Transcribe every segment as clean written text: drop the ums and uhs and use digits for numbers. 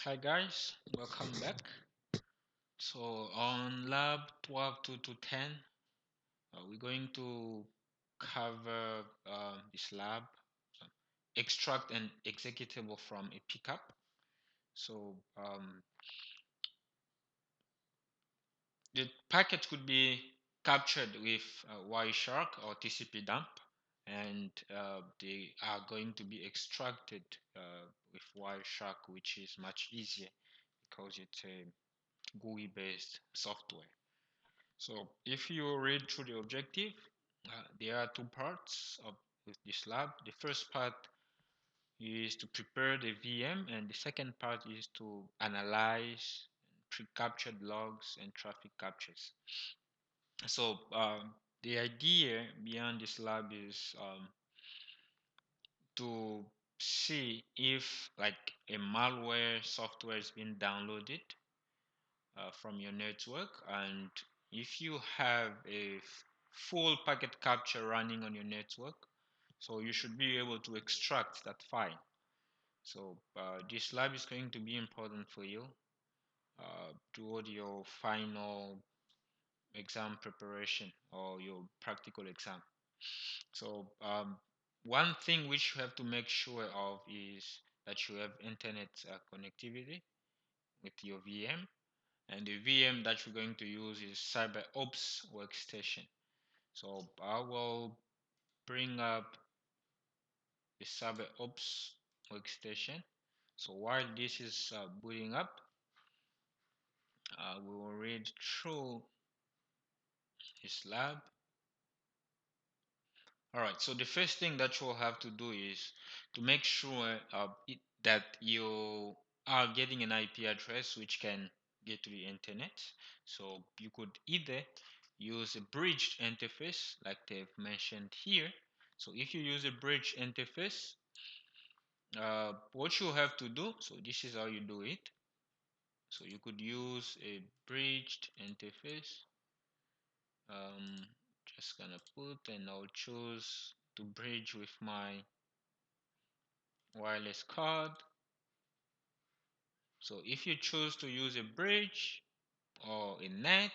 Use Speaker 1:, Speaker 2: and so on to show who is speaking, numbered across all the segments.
Speaker 1: Hi guys, welcome back. So on lab 12 to 10, we're going to cover this lab, uh, extract an executable from a pickup. So the packet could be captured with Wireshark or TCP dump, and they are going to be extracted with Wireshark, which is much easier because it's a GUI based software. So if you read through the objective, there are two parts of this lab. The first part is to prepare the VM, and the second part is to analyze pre-captured logs and traffic captures. So the idea beyond this lab is to see if like a malware software is being downloaded from your network, and if you have a full packet capture running on your network, so you should be able to extract that file. So this lab is going to be important for you toward your final exam preparation or your practical exam. So one thing which you have to make sure of is that you have internet connectivity with your VM, and the VM that we're going to use is CyberOps workstation. So I will bring up the CyberOps workstation. So while this is booting up, we will read through this lab. All right, so the first thing that you'll have to do is to make sure that you are getting an IP address which can get to the internet. So you could either use a bridged interface like they've mentioned here. So if you use a bridged interface, what you have to do, so this is how you do it. So you could use a bridged interface. Just gonna put, and I'll choose to bridge with my wireless card. So if you choose to use a bridge or a NAT,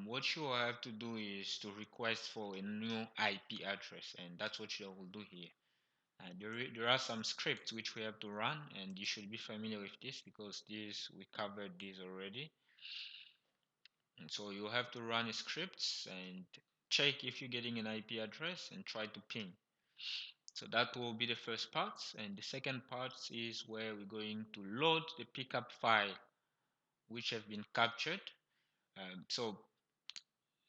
Speaker 1: what you have to do is to request for a new IP address, and that's what you will do here. And there are some scripts which we have to run, and you should be familiar with this because this we covered this already. And so you have to run scripts and check if you're getting an IP address and try to ping. So that will be the first part, and the second part is where we're going to load the pickup file which have been captured. So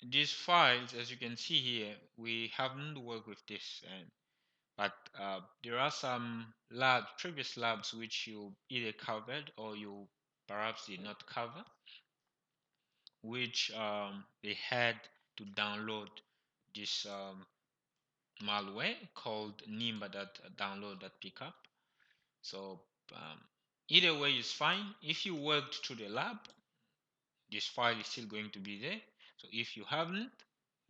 Speaker 1: these files, as you can see here, we haven't worked with this, but there are some previous labs which you either covered or you perhaps did not cover, which they had to download this malware called nimba.download.pickup. So um, either way is fine. If you worked through the lab, this file is still going to be there. So if you haven't,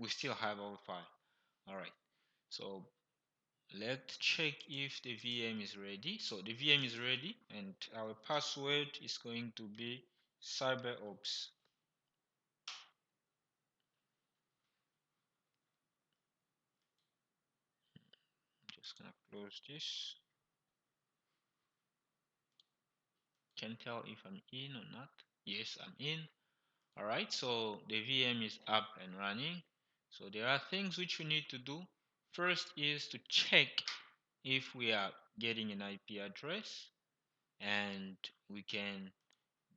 Speaker 1: we still have our file. All right. So let's check if the VM is ready. So the VM is ready, and our password is going to be CyberOps. I'm just gonna close this. Can't tell if I'm in or not. Yes, I'm in. All right, so the VM is up and running. So there are things which we need to do. First is to check if we are getting an IP address and we can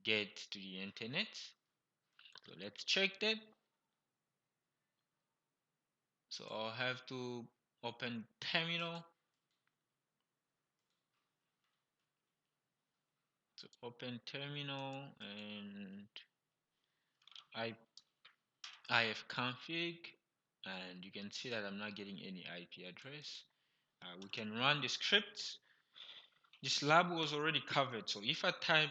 Speaker 1: get to the internet. So let's check that. So I'll have to open terminal. So open terminal and ifconfig, and you can see that I'm not getting any IP address. We can run the scripts. This lab was already covered, so if I type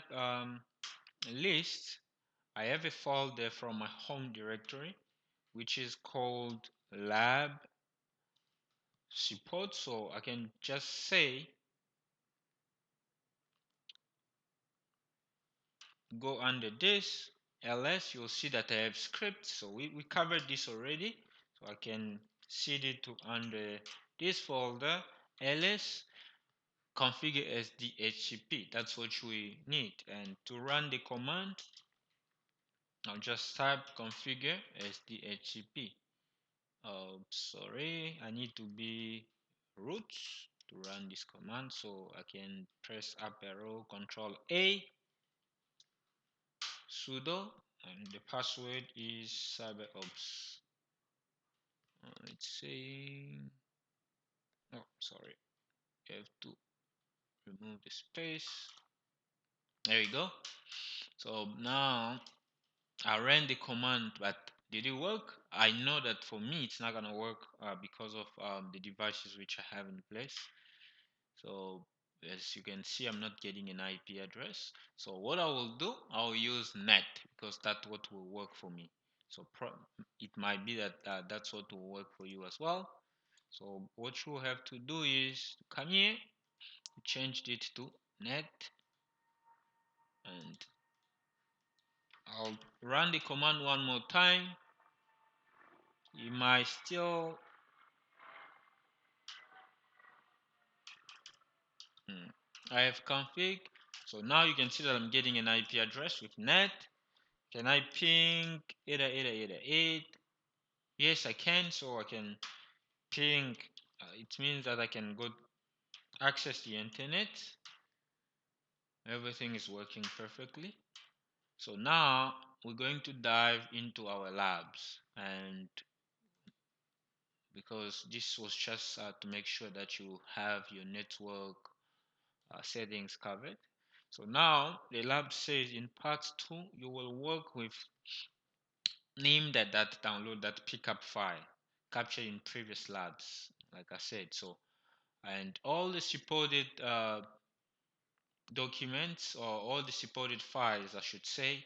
Speaker 1: list, I have a folder from my home directory which is called lab support. So I can just say go under this ls, you'll see that I have scripts. So we covered this already. So I can cd to under this folder ls configure as DHCP. That's what we need. And to run the command, I'll just type configure as DHCP. Oh, sorry, I need to be root to run this command. So I can press up arrow, control A, sudo, and the password is cyberops. Let's say, oh, sorry, you have to remove the space. There we go. So now I ran the command, but did it work? I know that for me it's not gonna work because of the devices which I have in place. So as you can see, I'm not getting an IP address. So what I will do, I'll use net because that's what will work for me. So it might be that that's what will work for you as well. So what you have to do is come here, change it to net, and I'll run the command one more time. You might still I have config. So now you can see that I'm getting an IP address with net. Can I ping 8888? Yes, I can. So I can ping. It means that I can go access the internet. Everything is working perfectly. So now we're going to dive into our labs, and because this was just to make sure that you have your network settings covered. So now the lab says in part 2 you will work with name that download that pickup file captured in previous labs, like I said. So and all the supported documents, or all the supported files I should say,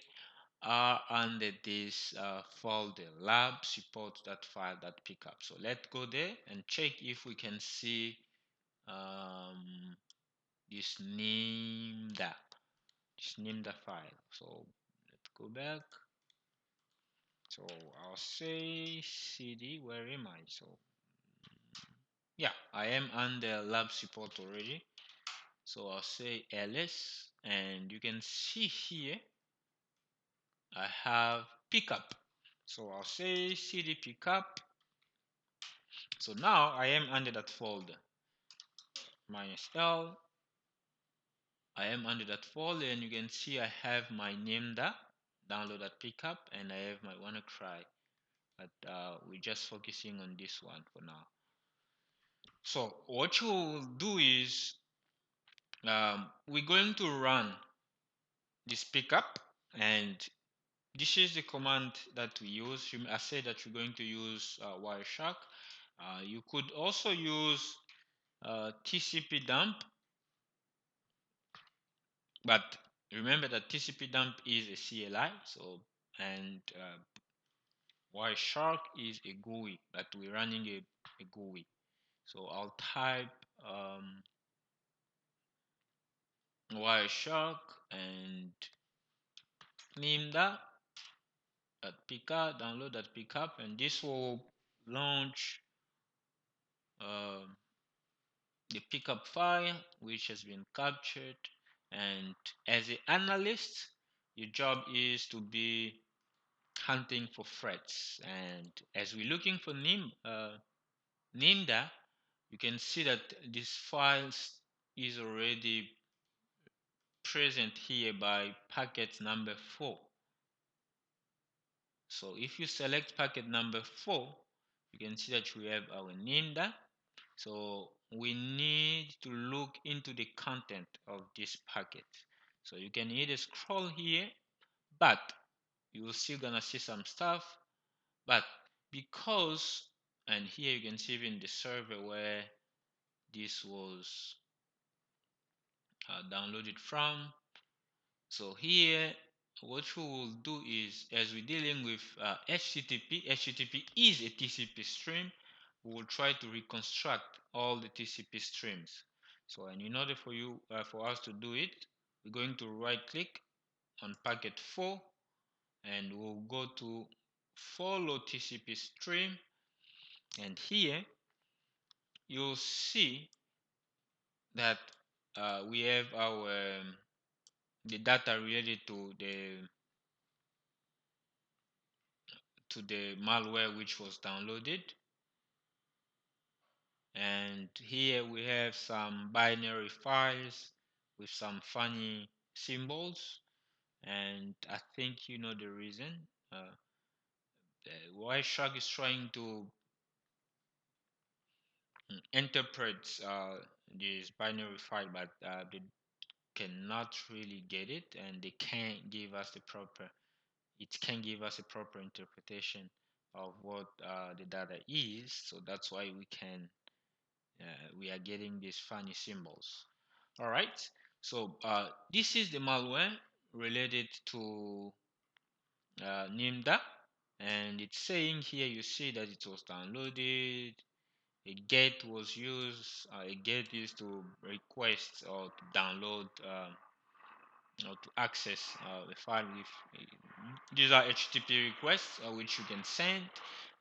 Speaker 1: are under this folder lab support that file that pickup. So let's go there and check if we can see um, this name the file. So let's go back. So I'll say cd, where am I? So yeah, I am under lab support already. So I'll say ls, and you can see here I have pickup. So I'll say cd pickup. So now I am under that folder minus l. I am under that folder, and you can see I have my name there, download that pickup, and I have my WannaCry. But we're just focusing on this one for now. So what you will do is we're going to run this pickup, and this is the command that we use. I said that you're going to use Wireshark. You could also use TCP dump, but remember that TCP dump is a CLI. So and Wireshark is a GUI, but we're running a GUI. So I'll type Wireshark and name that pickup, download that pickup, and this will launch um, the pickup file which has been captured. And as an analyst, your job is to be hunting for threats. And as we're looking for Nimda, you can see that this file is already present here by packet number 4. So if you select packet number 4, you can see that we have our Nimda. So we need to look into the content of this packet. So you can either scroll here, but you're still gonna see some stuff. But because, and here you can see even the server where this was downloaded from. So here what we will do is, as we're dealing with HTTP is a TCP stream. We will try to reconstruct all the TCP streams. So and in order for us to do it, we're going to right click on packet 4, and we'll go to follow TCP stream, and here you'll see that we have our the data related to the malware which was downloaded. And here we have some binary files with some funny symbols, and I think you know the reason. uh, Wireshark is trying to interpret this binary file, but they cannot really get it, and they can't give us the proper it can give us a proper interpretation of what the data is. So that's why we are getting these funny symbols. All right, so this is the malware related to Nimda, and it's saying here, you see that it was downloaded. A get was used. A get used to request or to download or to access the file with these are HTTP requests which you can send,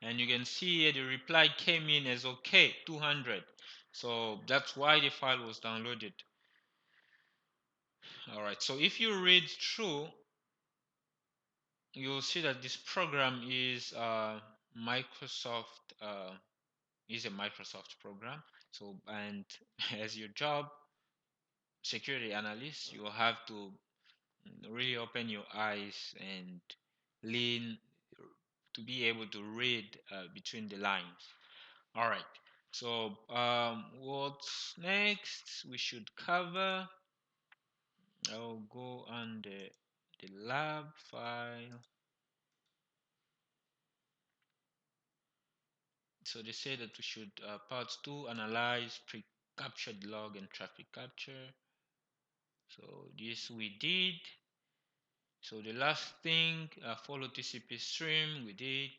Speaker 1: and you can see here the reply came in as okay 200. So that's why the file was downloaded. All right, so if you read through, you'll see that this program is Microsoft is a Microsoft program. So, and as your job security analyst, you will have to really open your eyes and lean to be able to read between the lines. All right, so what's next we should cover? I'll go on the lab file. So they say that we should part 2 analyze pre-captured log and traffic capture. So this we did. So the last thing, follow TCP stream, we did.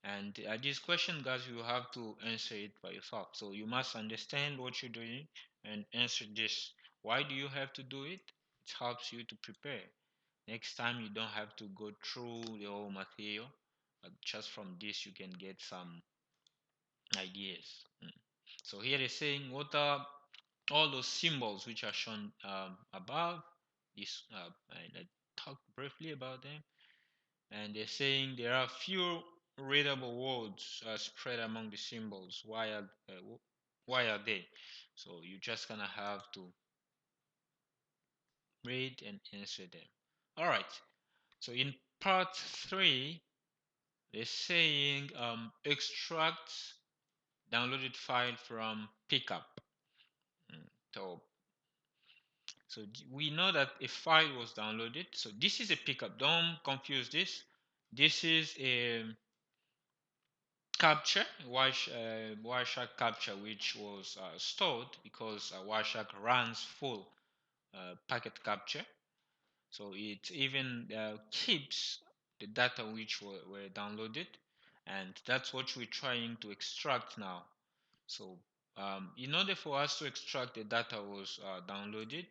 Speaker 1: And this question, guys, you have to answer it by yourself. So you must understand what you're doing and answer this. Why do you have to do it? It helps you to prepare. Next time you don't have to go through the whole material. Just from this you can get some ideas. So here they're saying what are all those symbols which are shown above. This and I talked briefly about them, and they're saying there are few readable words spread among the symbols. Why are they? So you just gonna have to read and answer them. All right. So in part 3, they're saying extract downloaded file from pickup. Mm, So So we know that a file was downloaded. So this is a pickup. Don't confuse this. This is a capture, Wireshark capture, which was stored because Wireshark runs full packet capture. So it even keeps the data which were downloaded, and that's what we're trying to extract now. So in order for us to extract the data was downloaded,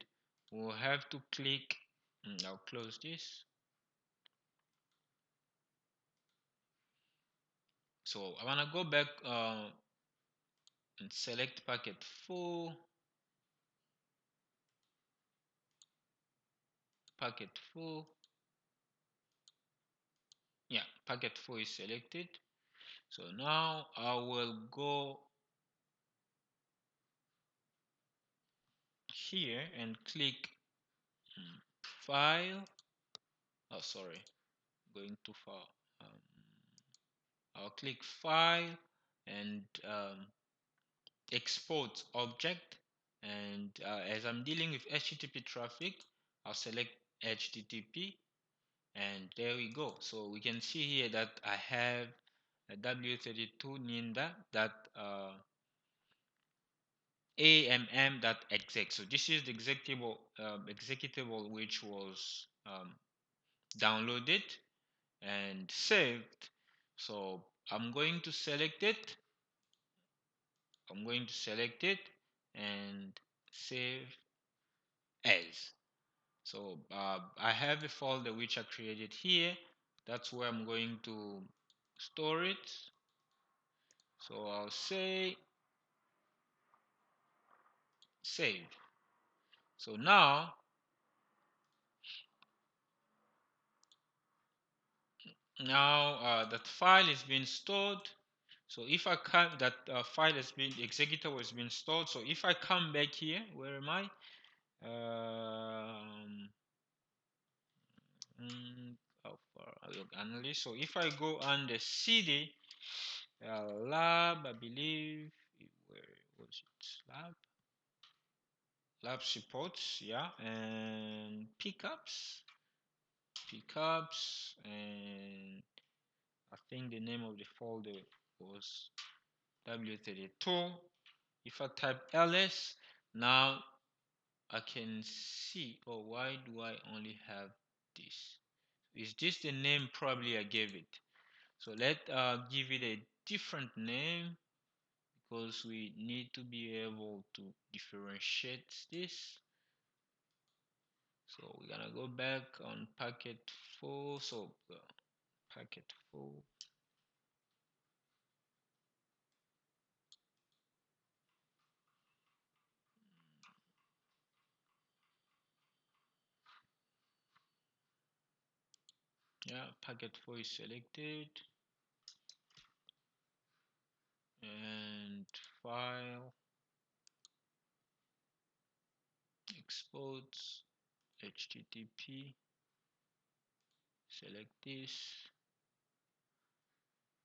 Speaker 1: we'll have to click. I'll close this. So I want to go back and select packet 4. Packet 4. Yeah, packet 4 is selected. So now I will go here and click file. Oh, sorry, going too far. Um, I'll click file and export object, and as I'm dealing with HTTP traffic, I'll select HTTP, and there we go. So we can see here that I have a W32 Ninda that amm.exec. So this is the executable which was downloaded and saved. So I'm going to select it. I'm going to select it and save as. So I have a folder which I created here. That's where I'm going to store it. So I'll say save. So now that file is being stored. So if I come, that file has been executable has been stored. So if I come back here, where am I? Mm, how far? Log analyst. So if I go under CD lab, I believe, where was it? Lab supports, yeah, and pickups, and I think the name of the folder was W32. If I type ls, now I can see. Oh, why do I only have this? Is this the name probably I gave it? So let give it a different name because we need to be able to differentiate this. So we're gonna go back on packet 4. So packet 4. Yeah, packet 4 is selected, and file, exports, HTTP, select this,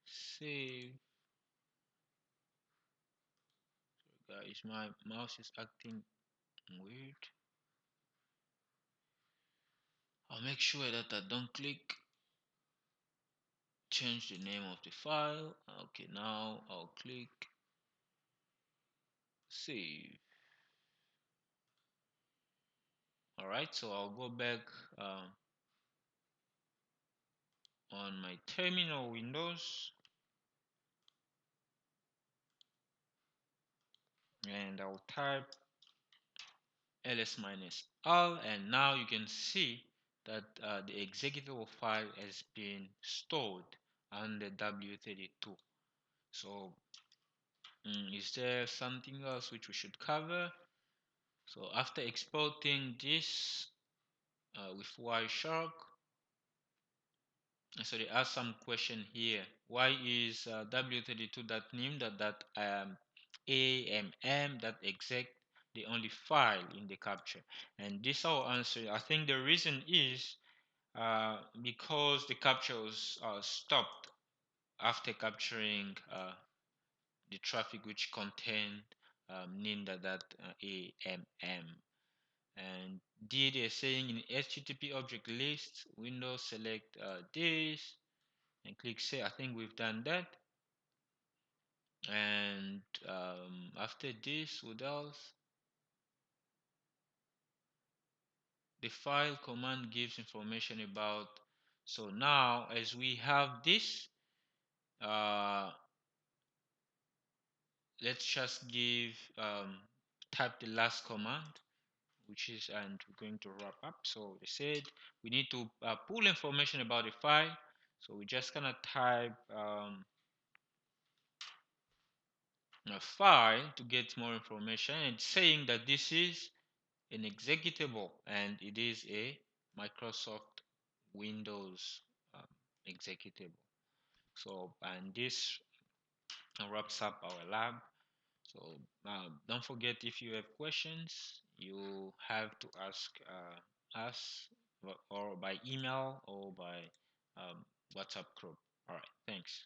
Speaker 1: save. Guys, my mouse is acting weird. I'll make sure that I don't click change the name of the file. Okay, now I'll click save. All right, so I'll go back on my terminal windows, and I'll type ls-r, and now you can see that the executable file has been stored on the W32. So is there something else which we should cover? So after exporting this with Wireshark, so they ask some question here. Why is W32.nim .amm.exec the only file in the capture? And this I'll answer. I think the reason is because the capture was stopped after capturing the traffic which contained nin.amm, and did a saying in HTTP object list, Windows select this and click save. I think we've done that. And after this, what else? The file command gives information about. So now as we have this, uh, let's just give type the last command, which is, and we're going to wrap up. So they said we need to pull information about the file. So we're just gonna type a file to get more information, and saying that this is an executable and it is a Microsoft Windows um, executable. So, and this wraps up our lab. So don't forget, if you have questions, you have to ask us or by email or by WhatsApp group. All right, thanks.